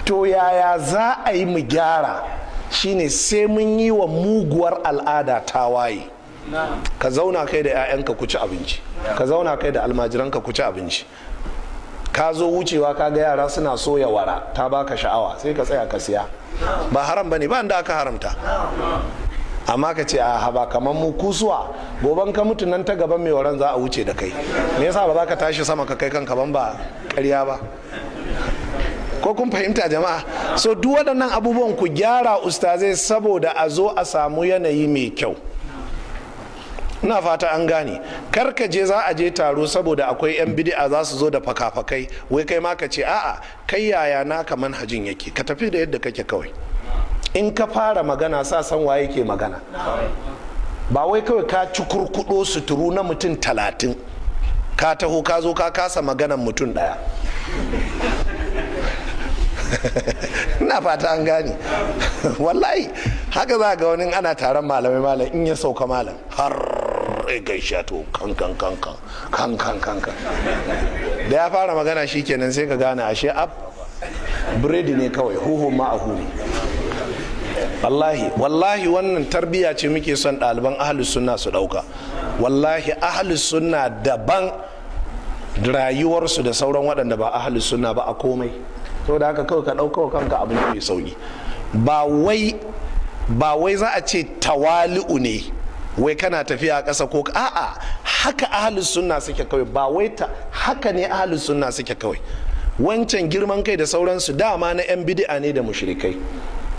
to yaya za a yi mu gyara shine sai mun yi wa muguwar al'ada tawaye. Ka zauna kai da 'ya'yanka ku ci abinci, ka zauna kai da almajiranka ku ci abinci. Ka zo wucewa ka ga yara suna soya wara ta baka sha'awa sai ka tsaya ka siya, ba haram bane, ba inda aka haramta. Amma ka ce a ba kamar mu kusuwa goban ka mutu nan ta gaban mai waran za a wuce da kai, me yasa ba za ka tashi sama ka kai kanka ban ba ƙarya ba? Ko kun fahimta jama'a? So duk waɗannan abubuwan ku gyara ustazai saboda a zo a samu yanayi mai kyau. Ina fata an gane. Kar ka je za a je taro saboda akwai 'yan bid'a za su zo da fakafakai, wai kai ma ka ce a'a kai yaya naka manhajin yake, ka tafi da yadda kake kawai. In ka fara magana sa san waye ke magana, ba wai kawai ka ci kurkudo suturu na mutum 30 ka taho ka zo ka kasa maganan mutum 1. Ina fata an gane. Wallahi haka za ga wani ana taron malam in ya sauka malam har gaisha to kan da ya fara magana shikenan sai ka gane ashe ab biredi ne kawai, huhu ma a huni. Wallahi wannan tarbiya ce muke son ɗaliban ahlus sunna su ɗauka. Wallahi ahlus sunna daban rayuwarsu da sauran waɗanda ba ahlus sunna ba a komai. To da haka kawai ka ɗauka kanka abu ne mai sauki. Ba wai za a ce tawali'u ne wai kana tafiya a ƙasa ko a'a, haka ahlus sunna suke kawai, ba wai haka ne ahlus sunna suke kawai. Wancan girman kai da sauransu dama na 'yan bid'a ne da mushrikai.